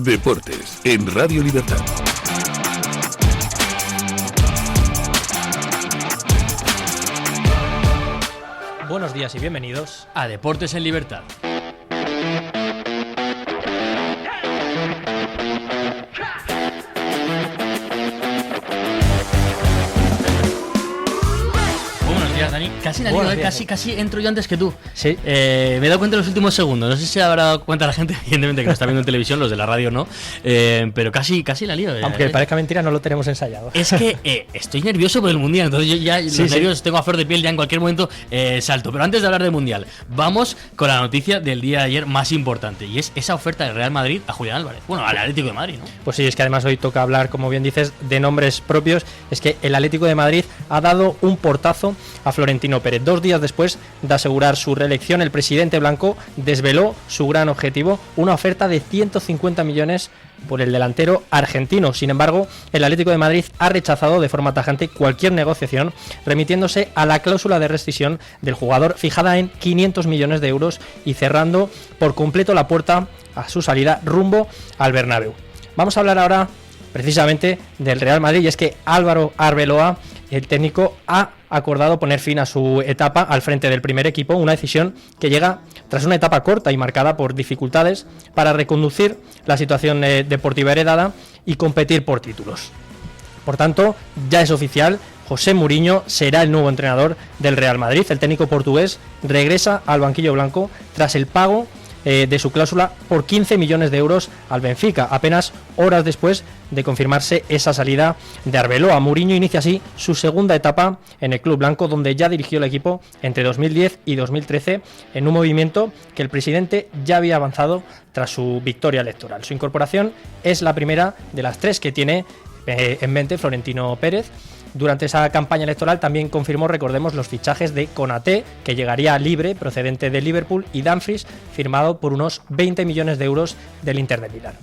Deportes en Radio Libertad. Buenos días y bienvenidos a Deportes en Libertad. Dani, casi la digo, casi entro yo antes que tú. Sí. Me he dado cuenta en los últimos segundos. No sé si habrá dado cuenta la gente, evidentemente que lo está viendo en televisión, los de la radio no. Pero casi la lío. Aunque parezca mentira, no lo tenemos ensayado. Es que estoy nervioso por el Mundial, entonces yo ya los nervios tengo a flor de piel, ya en cualquier momento salto. Pero antes de hablar del Mundial, vamos con la noticia del día de ayer más importante, y es esa oferta del Real Madrid a Julián Álvarez. Bueno, al Atlético de Madrid, ¿no? Pues sí, es que además hoy toca hablar, como bien dices, de nombres propios. Es que el Atlético de Madrid ha dado un portazo a Florentino Pérez. 2 días después de asegurar su reelección, el presidente blanco desveló su gran objetivo, una oferta de 150 millones por el delantero argentino. Sin embargo, el Atlético de Madrid ha rechazado de forma tajante cualquier negociación, remitiéndose a la cláusula de rescisión del jugador fijada en 500 millones de euros y cerrando por completo la puerta a su salida rumbo al Bernabéu. Vamos a hablar ahora precisamente del Real Madrid, y es que Álvaro Arbeloa, el técnico, ha acordado poner fin a su etapa al frente del primer equipo, una decisión que llega tras una etapa corta y marcada por dificultades para reconducir la situación deportiva heredada y competir por títulos. Por tanto, ya es oficial, José Mourinho será el nuevo entrenador del Real Madrid. El técnico portugués regresa al banquillo blanco tras el pago de su cláusula por 15 millones de euros al Benfica, apenas horas después de confirmarse esa salida de Arbeloa. Mourinho inicia así su segunda etapa en el club blanco, donde ya dirigió el equipo entre 2010 y 2013 en un movimiento que el presidente ya había avanzado tras su victoria electoral. Su incorporación es la primera de las 3 que tiene en mente Florentino Pérez. Durante esa campaña electoral también confirmó, recordemos, los fichajes de Konaté, que llegaría libre, procedente de Liverpool, y Dumfries, firmado por unos 20 millones de euros del Inter de Milán.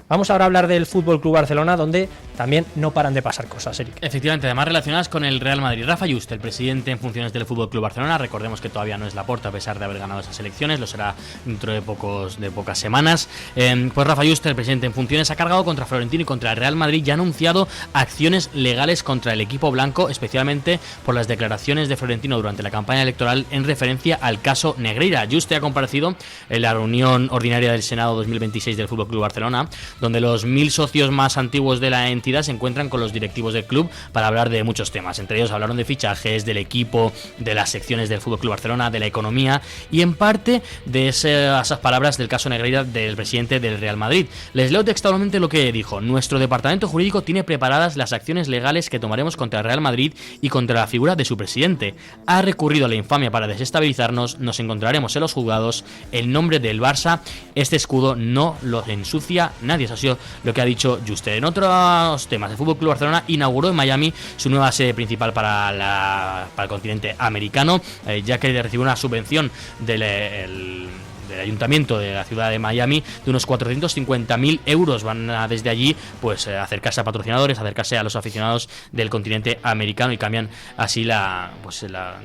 Vamos ahora a hablar del Fútbol Club Barcelona, donde también no paran de pasar cosas, Eric. Efectivamente, además relacionadas con el Real Madrid. Rafa Just, el presidente en funciones del Fútbol Club Barcelona, recordemos que todavía no es Laporta a pesar de haber ganado esas elecciones, lo será dentro de pocas semanas. Pues Rafa Just, el presidente en funciones, ha cargado contra Florentino y contra el Real Madrid y ha anunciado acciones legales contra el equipo blanco, especialmente por las declaraciones de Florentino durante la campaña electoral en referencia al caso Negreira. Just ha comparecido en la reunión ordinaria del Senado 2026 del Fútbol Club Barcelona, donde los 1000 socios más antiguos de la entidad se encuentran con los directivos del club para hablar de muchos temas. Entre ellos hablaron de fichajes, del equipo, de las secciones del FC Barcelona, de la economía y en parte de esas palabras del caso Negreira del presidente del Real Madrid. Les leo textualmente lo que dijo: nuestro departamento jurídico tiene preparadas las acciones legales que tomaremos contra el Real Madrid y contra la figura de su presidente. Ha recurrido a la infamia para desestabilizarnos, nos encontraremos en los juzgados, el nombre del Barça, este escudo no lo ensucia nadie. Eso ha sido lo que ha dicho Juste. En otros temas, el FC Barcelona inauguró en Miami su nueva sede principal para el continente americano, ya que recibió una subvención del ayuntamiento de la ciudad de Miami de unos 450.000 euros. Van a desde allí pues acercarse a patrocinadores, acercarse a los aficionados del continente americano y cambian así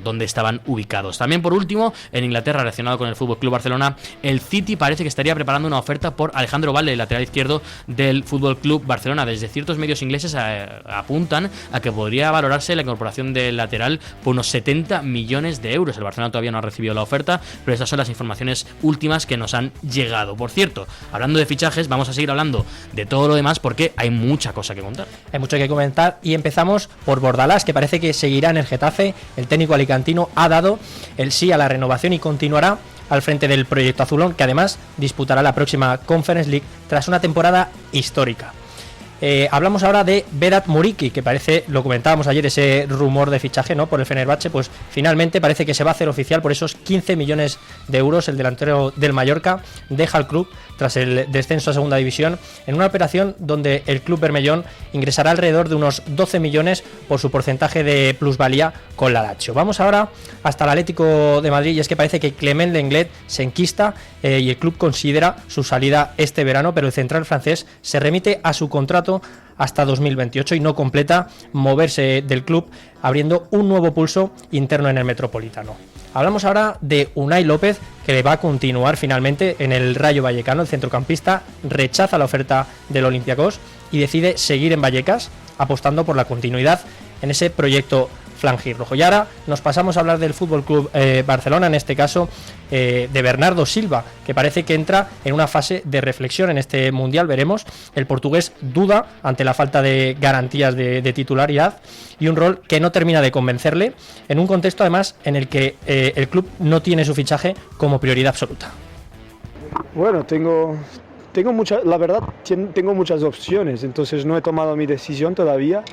donde estaban ubicados. También, por último, en Inglaterra, relacionado con el FC Barcelona, el City parece que estaría preparando una oferta por Alejandro Valde, el lateral izquierdo del FC Barcelona. Desde ciertos medios ingleses apuntan a que podría valorarse la incorporación del lateral por unos 70 millones de euros. El Barcelona todavía no ha recibido la oferta, pero estas son las informaciones últimas que nos han llegado. Por cierto, hablando de fichajes, vamos a seguir hablando de todo lo demás porque hay mucha cosa que contar. Hay mucho que comentar y empezamos por Bordalás, que parece que seguirá en el Getafe. El técnico alicantino ha dado el sí a la renovación y continuará al frente del proyecto azulón, que además disputará la próxima Conference League tras una temporada histórica. Hablamos ahora de Vedat Muriqi, que parece, lo comentábamos ayer, ese rumor de fichaje, ¿no?, por el Fenerbahce, pues finalmente parece que se va a hacer oficial por esos 15 millones de euros. El delantero del Mallorca deja el club tras el descenso a segunda división en una operación donde el club bermellón ingresará alrededor de unos 12 millones por su porcentaje de plusvalía con la Lazio. Vamos ahora hasta el Atlético de Madrid, y es que parece que Clement Lenglet se enquista y el club considera su salida este verano, pero el central francés se remite a su contrato hasta 2028 y no completa moverse del club, abriendo un nuevo pulso interno en el Metropolitano. Hablamos ahora de Unai López, que va a continuar finalmente en el Rayo Vallecano. El centrocampista rechaza la oferta del Olympiacos y decide seguir en Vallecas, apostando por la continuidad en ese proyecto flanquirrojo. Y ahora nos pasamos a hablar del Fútbol Club Barcelona, en este caso de Bernardo Silva, que parece que entra en una fase de reflexión en este Mundial. Veremos, el portugués duda ante la falta de garantías de titularidad y un rol que no termina de convencerle, en un contexto además en el que el club no tiene su fichaje como prioridad absoluta. Bueno, tengo la verdad, tengo muchas opciones, entonces no he tomado mi decisión todavía.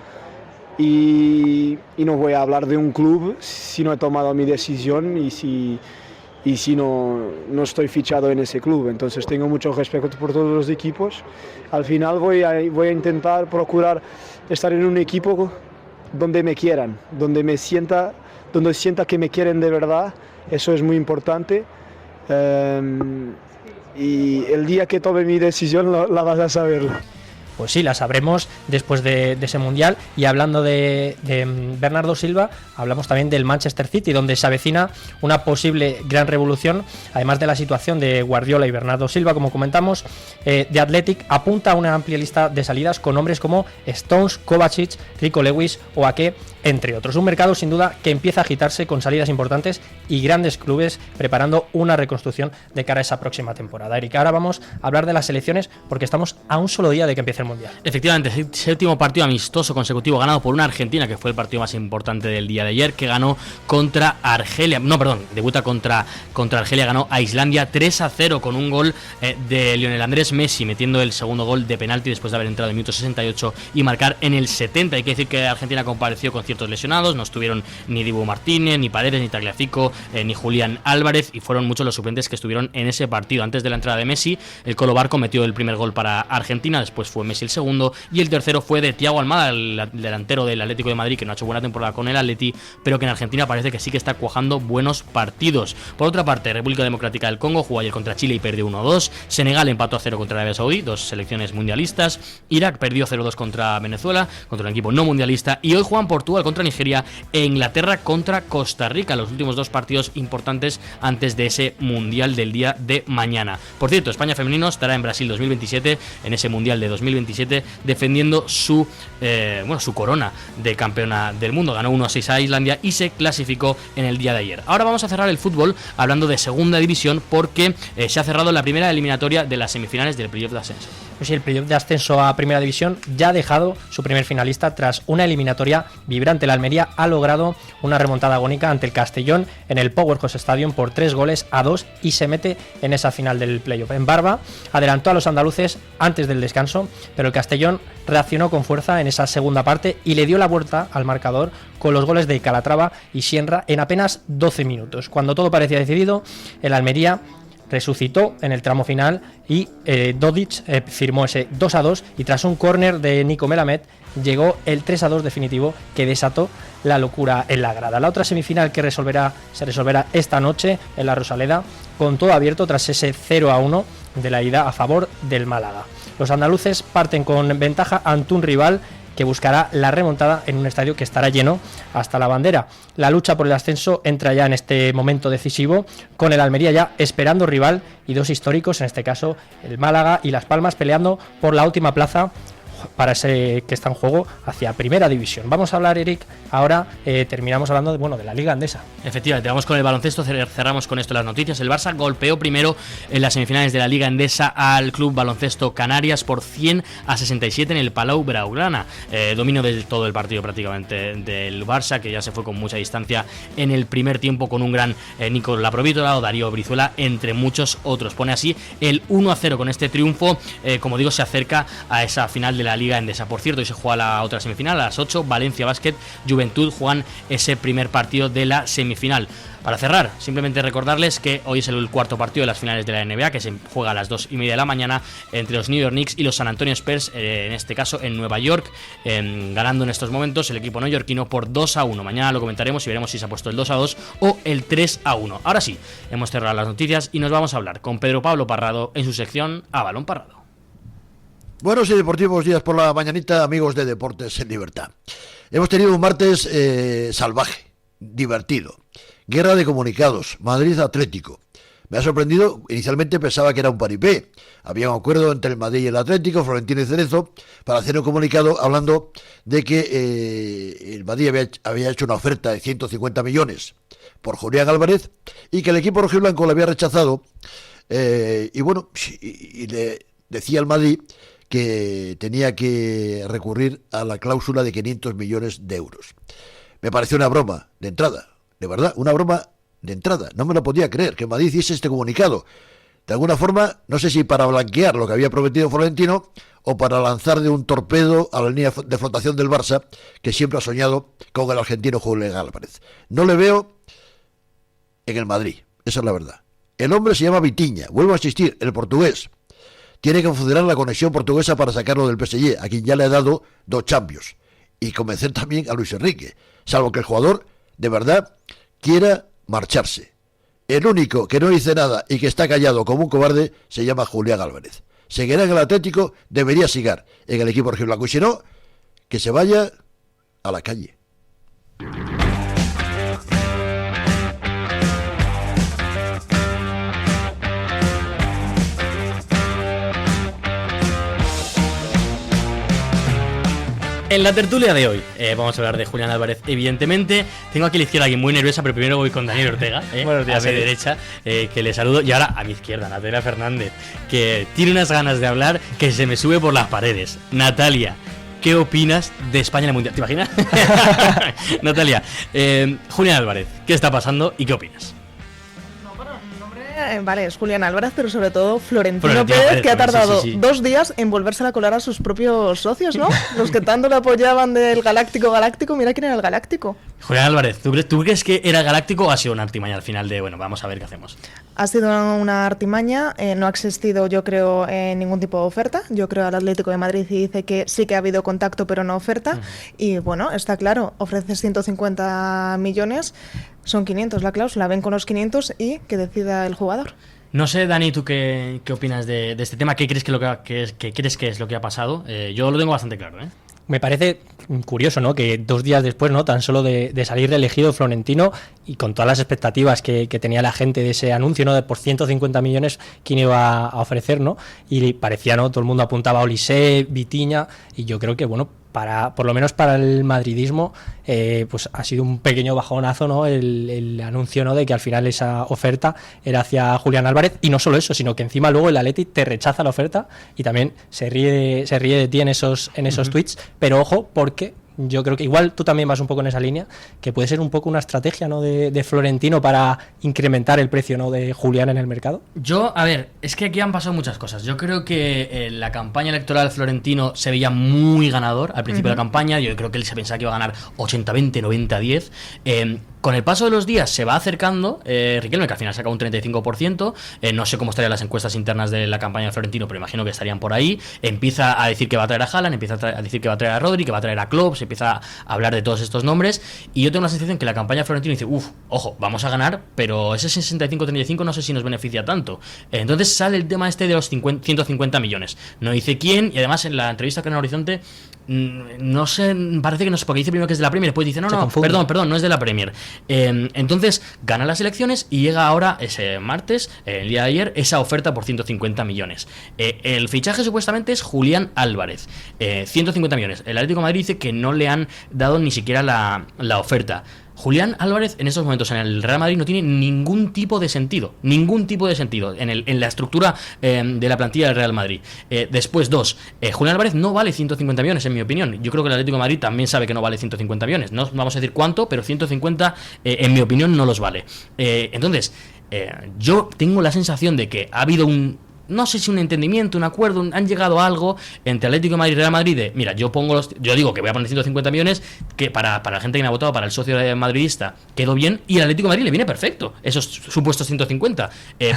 Y no voy a hablar de un club si no he tomado mi decisión y si no estoy fichado en ese club. Entonces tengo mucho respeto por todos los equipos. Al final voy a intentar procurar estar en un equipo donde me quieran, donde sienta que me quieren de verdad. Eso es muy importante. Y el día que tome mi decisión la vas a saber. Pues sí, la sabremos después de ese Mundial. Y hablando de Bernardo Silva, hablamos también del Manchester City, donde se avecina una posible gran revolución, además de la situación de Guardiola y Bernardo Silva, como comentamos. The Athletic apunta a una amplia lista de salidas con nombres como Stones, Kovacic, Rico Lewis o Ake, entre otros. Un mercado sin duda que empieza a agitarse con salidas importantes y grandes clubes preparando una reconstrucción de cara a esa próxima temporada. Eric, ahora vamos a hablar de las selecciones porque estamos a un solo día de que empiece el Mundial. Efectivamente, séptimo partido amistoso consecutivo ganado por una Argentina, que fue el partido más importante del día de ayer, que ganó contra Argelia, debuta contra Argelia, ganó a Islandia 3-0 con un gol de Lionel Andrés Messi, metiendo el segundo gol de penalti después de haber entrado en el minuto 68 y marcar en el 70. Hay que decir que Argentina compareció con ciertos lesionados, no estuvieron ni Dibu Martínez, ni Paredes, ni Tagliafico, ni Julián Álvarez, y fueron muchos los suplentes que estuvieron en ese partido. Antes de la entrada de Messi, el Colo Barco metió el primer gol para Argentina, después fue Messi el segundo, y el tercero fue de Thiago Almada, el delantero del Atlético de Madrid, que no ha hecho buena temporada con el Atleti, pero que en Argentina parece que sí que está cuajando buenos partidos. Por otra parte, República Democrática del Congo jugó ayer contra Chile y perdió 1-2, Senegal empató a 0 contra Arabia Saudí, dos selecciones mundialistas, Irak perdió 0-2 contra Venezuela, contra un equipo no mundialista, y hoy juegan Portugal contra Nigeria e Inglaterra contra Costa Rica, los últimos dos partidos importantes antes de ese Mundial del día de mañana. Por cierto, España femenino estará en Brasil 2027, en ese Mundial de 2027, defendiendo su corona de campeona del mundo. Ganó 1-6 a Islandia y se clasificó en el día de ayer. Ahora vamos a cerrar el fútbol hablando de segunda división, porque se ha cerrado la primera eliminatoria de las semifinales del playoff de ascenso. Pues sí, el playoff de ascenso a primera división ya ha dejado su primer finalista tras una eliminatoria vibrante. La Almería ha logrado una remontada agónica ante el Castellón en el Powerhouse Stadium por 3-2 y se mete en esa final del playoff. En Barba adelantó a los andaluces antes del descanso, pero el Castellón reaccionó con fuerza en esa segunda parte y le dio la vuelta al marcador con los goles de Calatrava y Sienra en apenas 12 minutos. Cuando todo parecía decidido, el Almería resucitó en el tramo final y Dodic firmó ese 2-2 y tras un córner de Nico Melamed llegó el 3-2 definitivo que desató la locura en la grada. La otra semifinal que se resolverá esta noche en la Rosaleda, con todo abierto tras ese 0-1 de la ida a favor del Málaga. Los andaluces parten con ventaja ante un rival que buscará la remontada en un estadio que estará lleno hasta la bandera. La lucha por el ascenso entra ya en este momento decisivo, con el Almería ya esperando rival y dos históricos, en este caso el Málaga y Las Palmas, peleando por la última plaza para ese que está en juego hacia primera división. Vamos a hablar, Eric, ahora terminamos hablando de la Liga Endesa. Efectivamente, vamos con el baloncesto, cerramos con esto las noticias. El Barça golpeó primero en las semifinales de la Liga Endesa al Club Baloncesto Canarias por 100-67 en el Palau Blaugrana. Dominio de todo el partido prácticamente del Barça, que ya se fue con mucha distancia en el primer tiempo con un gran Nico Laprovítola o Darío Brizuela, entre muchos otros. Pone así el 1-0 con este triunfo, como digo, se acerca a esa final de la Liga Endesa. Por cierto, hoy se juega la otra semifinal a las 8, Valencia Basket, Juventud juegan ese primer partido de la semifinal. Para cerrar, simplemente recordarles que hoy es el cuarto partido de las finales de la NBA, que se juega a las 2:30 de la mañana entre los New York Knicks y los San Antonio Spurs, en este caso en Nueva York, ganando en estos momentos el equipo neoyorquino por 2-1. Mañana lo comentaremos y veremos si se ha puesto el 2-2 o el 3-1. Ahora sí, hemos cerrado las noticias y nos vamos a hablar con Pedro Pablo Parrado en su sección A Balón Parrado. Buenos y deportivos días por la mañanita, amigos de Deportes en Libertad. Hemos tenido un martes salvaje, divertido, Guerra de comunicados, Madrid-Atlético. Me ha sorprendido, inicialmente pensaba que era un paripé. Había un acuerdo entre el Madrid y el Atlético, Florentino y Cerezo, para hacer un comunicado hablando de que el Madrid había hecho una oferta de 150 millones por Julián Álvarez y que el equipo rojiblanco lo había rechazado. Y le decía al Madrid que tenía que recurrir a la cláusula de 500 millones de euros. Me pareció una broma de entrada, de verdad, una broma de entrada. No me lo podía creer que Madrid hiciese este comunicado. De alguna forma, no sé si para blanquear lo que había prometido Florentino o para lanzar de un torpedo a la línea de flotación del Barça, que siempre ha soñado con el argentino Julián Álvarez. No le veo en el Madrid, esa es la verdad. El hombre se llama Vitinha, vuelvo a insistir, el portugués. Tiene que funcionar la conexión portuguesa para sacarlo del PSG, a quien ya le ha dado 2 Champions. Y convencer también a Luis Enrique, salvo que el jugador, de verdad, quiera marcharse. El único que no dice nada y que está callado como un cobarde se llama Julián Álvarez. Seguirá en el Atlético, debería seguir en el equipo rojiblanco, y si no, que se vaya a la calle. En la tertulia de hoy vamos a hablar de Julián Álvarez, evidentemente. Tengo aquí a la izquierda a alguien muy nerviosa, pero primero voy con Daniel Ortega, Buenos días, a mi derecha, que le saludo. Y ahora a mi izquierda, Natalia Fernández, que tiene unas ganas de hablar que se me sube por las paredes. Natalia, ¿qué opinas de España en el Mundial? ¿Te imaginas? Natalia, Julián Álvarez, ¿qué está pasando y qué opinas? Vale, es Julián Álvarez, pero sobre todo Florentino Pérez, que ha tardado 2 días en volverse a colar a sus propios socios, ¿no? Los que tanto le apoyaban del Galáctico, mira quién era el Galáctico. Julián Álvarez, ¿tú crees que era Galáctico o ha sido una artimaña al final de, bueno, vamos a ver qué hacemos? Ha sido una artimaña, no ha existido, yo creo, ningún tipo de oferta. Yo creo al Atlético de Madrid y dice que sí que ha habido contacto, pero no oferta. Y bueno, está claro, ofreces 150 millones, son 500 la cláusula, ven con los 500 y que decida el jugador. No sé, Dani, ¿tú qué opinas de este tema? ¿Qué crees que es lo que ha pasado? Yo lo tengo bastante claro, ¿eh? Me parece curioso, ¿no? Que 2 días después, ¿no? Tan solo de salir elegido Florentino y con todas las expectativas que tenía la gente de ese anuncio, ¿no? De por 150 millones, ¿quién iba a ofrecer, ¿no? Y parecía, ¿no? Todo el mundo apuntaba a Olise, Vitinha, y yo creo que, bueno, por lo menos para el madridismo, pues ha sido un pequeño bajonazo, ¿no? El anuncio, ¿no? De que al final esa oferta era hacia Julián Álvarez, y no solo eso, sino que encima luego el Atleti te rechaza la oferta y también se ríe de ti en esos tweets, pero ojo, porque yo creo que igual tú también vas un poco en esa línea, que puede ser un poco una estrategia, ¿no? de Florentino para incrementar el precio, ¿no? de Julián en el mercado. A ver, es que aquí han pasado muchas cosas. Yo creo que la campaña electoral Florentino se veía muy ganador al principio de la campaña. Yo creo que él se pensaba que iba a ganar 80-20, 90-10. Con el paso de los días se va acercando Riquelme, que al final saca un 35%. No sé cómo estarían las encuestas internas de la campaña de Florentino, pero imagino que estarían por ahí. Empieza a decir que va a traer a Haaland, empieza a decir que va a traer a Rodri, que va a traer a Klopp, se empieza a hablar de todos estos nombres. Y yo tengo la sensación que la campaña de Florentino dice, ojo, vamos a ganar, pero ese 65-35 no sé si nos beneficia tanto. Entonces sale el tema este de los 150 millones. No dice quién, y además en la entrevista con el Horizonte, no sé, parece que no sé, porque dice primero que es de la Premier, después dice, perdón, no es de la Premier. Entonces gana las elecciones y llega ahora ese martes, el día de ayer, esa oferta por 150 millones. El fichaje supuestamente es Julián Álvarez, 150 millones. El Atlético de Madrid dice que no le han dado ni siquiera la oferta. Julián Álvarez en estos momentos en el Real Madrid no tiene ningún tipo de sentido en la estructura de la plantilla del Real Madrid. Después, Julián Álvarez no vale 150 millones en mi opinión. Yo creo que el Atlético de Madrid también sabe que no vale 150 millones. No vamos a decir cuánto, pero 150 en mi opinión no los vale. Entonces, yo tengo la sensación de que ha habido no sé si un entendimiento, un acuerdo, han llegado a algo entre Atlético de Madrid y Real Madrid de, mira, yo digo que voy a poner 150 millones, que para la gente que me ha votado, para el socio madridista, quedó bien, y al Atlético de Madrid le viene perfecto esos supuestos 150,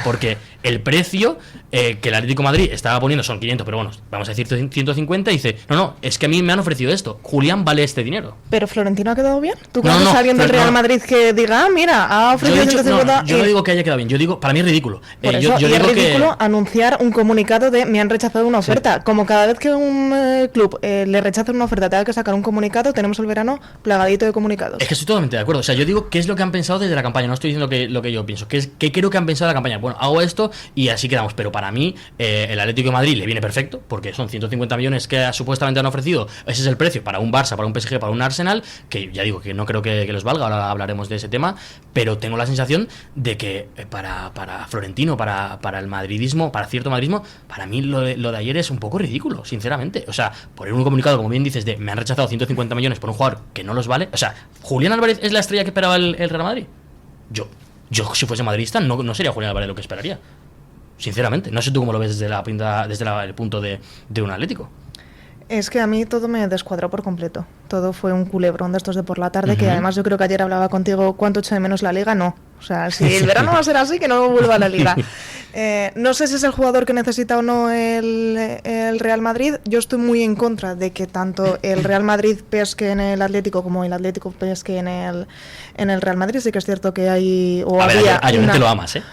porque el precio que el Atlético de Madrid estaba poniendo son 500, pero bueno, vamos a decir 150, y dice, no, es que a mí me han ofrecido esto, Julián vale este dinero. ¿Pero Florentino ha quedado bien? ¿Tú conoces a alguien del Real Madrid que diga, mira, ha ofrecido 150? Yo no digo que haya quedado bien, yo digo, para mí es ridículo. Por eso, yo digo es ridículo que anunciar anunciar un comunicado de me han rechazado una oferta. Como cada vez que un club le rechaza una oferta tenga que sacar un comunicado, tenemos el verano plagadito de comunicados. Es que estoy totalmente de acuerdo. O sea, yo digo qué es lo que han pensado desde la campaña. No estoy diciendo lo que yo pienso. ¿Qué creo que han pensado de la campaña? Bueno, hago esto y así quedamos. Pero para mí, el Atlético de Madrid le viene perfecto, porque son 150 millones que supuestamente han ofrecido. Ese es el precio para un Barça, para un PSG, para un Arsenal, que ya digo que no creo que los valga. Ahora hablaremos de ese tema. Pero tengo la sensación de que para Florentino, para el madridismo, para cierto madridismo, para mí lo de ayer es un poco ridículo, sinceramente. O sea, poner un comunicado, como bien dices, de me han rechazado 150 millones por un jugador que no los vale. O sea, ¿Julián Álvarez es la estrella que esperaba el Real Madrid? Yo si fuese madridista no sería Julián Álvarez lo que esperaría, sinceramente. No sé tú cómo lo ves desde el punto de un Atlético. Es que a mí todo me descuadró por completo. Todo fue un culebrón de estos de por la tarde, que además yo creo que ayer hablaba contigo cuánto echo de menos la Liga. No, o sea, si el verano va a ser así, que no vuelva a la Liga. No sé si es el jugador que necesita o no el Real Madrid. Yo estoy muy en contra de que tanto el Real Madrid pesque en el Atlético como el Atlético pesque en el Real Madrid. Sí que es cierto que hay... A ver, ayer te lo amas, ¿eh?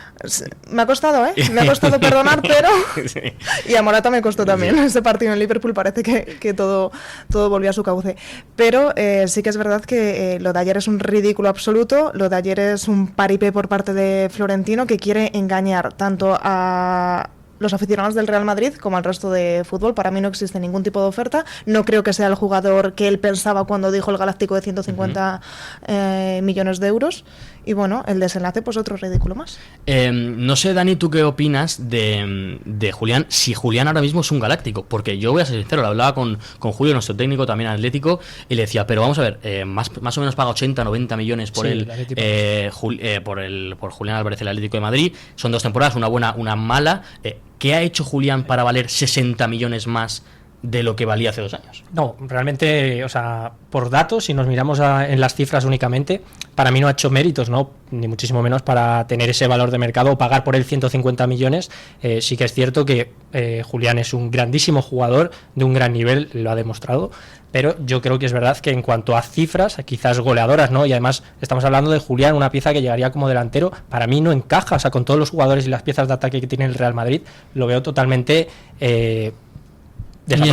Me ha costado, me ha costado perdonar, pero... Sí. Y a Morata me costó también. Sí. Ese partido en Liverpool parece que todo volvió a su cauce. Pero sí que es verdad que lo de ayer es un ridículo absoluto. Lo de ayer es un paripé por parte de Florentino, que quiere engañar tanto a los aficionados del Real Madrid como al resto de fútbol. Para mí no existe ningún tipo de oferta. No creo que sea el jugador que él pensaba cuando dijo el Galáctico de 150 millones de euros. Y bueno, el desenlace, pues otro ridículo más. No sé, Dani, ¿tú qué opinas de Julián? Si Julián ahora mismo es un galáctico, porque yo voy a ser sincero, lo hablaba con Julio, nuestro técnico también atlético, y le decía, pero vamos a ver, más o menos paga 80, 90 millones por por Julián Álvarez, el Atlético de Madrid. Son 2 temporadas, una buena, una mala. ¿Qué ha hecho Julián para valer 60 millones más de lo que valía hace 2 años? No, realmente, o sea, por datos, si nos miramos en las cifras únicamente, para mí no ha hecho méritos, ¿no? Ni muchísimo menos para tener ese valor de mercado o pagar por él 150 millones. Sí que es cierto que Julián es un grandísimo jugador de un gran nivel, lo ha demostrado, pero yo creo que es verdad que en cuanto a cifras, quizás goleadoras, ¿no? Y además estamos hablando de Julián, una pieza que llegaría como delantero, para mí no encaja, o sea, con todos los jugadores y las piezas de ataque que tiene el Real Madrid, lo veo totalmente...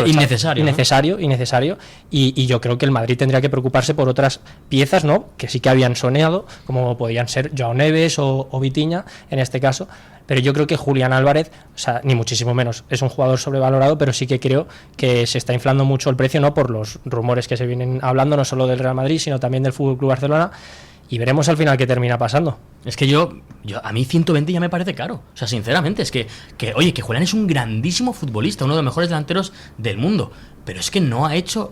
innecesario, y yo creo que el Madrid tendría que preocuparse por otras piezas, ¿no? Que sí que habían soneado, como podían ser Joao Neves o Vitinha en este caso, pero yo creo que Julián Álvarez, o sea, ni muchísimo menos, es un jugador sobrevalorado, pero sí que creo que se está inflando mucho el precio, ¿no? Por los rumores que se vienen hablando, no solo del Real Madrid, sino también del FC Barcelona. Y veremos al final qué termina pasando. Es que yo a mí 120 ya me parece caro. O sea, sinceramente, es que Julián es un grandísimo futbolista, uno de los mejores delanteros del mundo. Pero es que no ha hecho,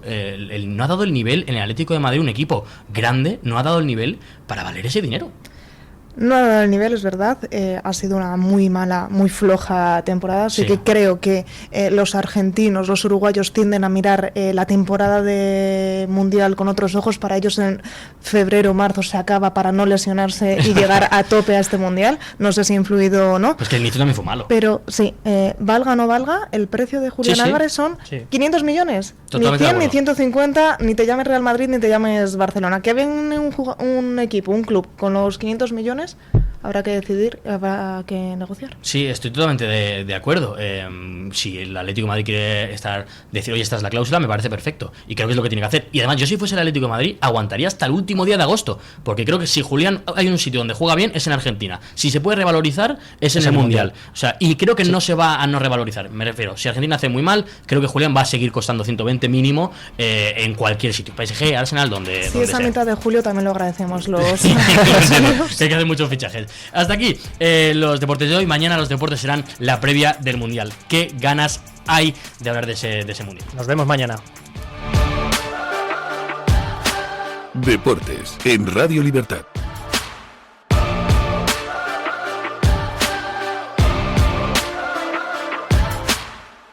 no ha dado el nivel en el Atlético de Madrid, un equipo grande, no ha dado el nivel para valer ese dinero. No ha dado el nivel, es verdad. Ha sido una muy mala, muy floja temporada. Así que creo que los argentinos, los uruguayos tienden a mirar la temporada de Mundial con otros ojos. Para ellos en febrero, marzo se acaba para no lesionarse y llegar a tope a este Mundial. No sé si ha influido o no. Pues que el inicio también fue malo. Pero sí, valga o no valga, el precio de Julián Álvarez son 500 millones. Totalmente ni 100, ni 150, ni te llames Real Madrid, ni te llames Barcelona. Que viene un equipo, un club con los 500 millones, habrá que decidir, habrá que negociar. Sí, estoy totalmente de acuerdo. Si el Atlético de Madrid quiere decir, oye, esta es la cláusula, me parece perfecto. Y creo que es lo que tiene que hacer. Y además, yo si fuese el Atlético de Madrid, aguantaría hasta el último día de agosto. Porque creo que si Julián, hay un sitio donde juega bien, es en Argentina. Si se puede revalorizar, es en el Mundial. O sea, y creo que no se va a no revalorizar. Me refiero, si Argentina hace muy mal, creo que Julián va a seguir costando 120 mínimo en cualquier sitio. PSG, Arsenal, donde esa sea. Mitad de julio también lo agradecemos los... Hay que hacer muchos fichajes. Hasta aquí los deportes de hoy. Mañana los deportes serán la previa del Mundial. ¿Qué ganas hay de hablar de ese Mundial? Nos vemos mañana. Deportes en Radio Libertad.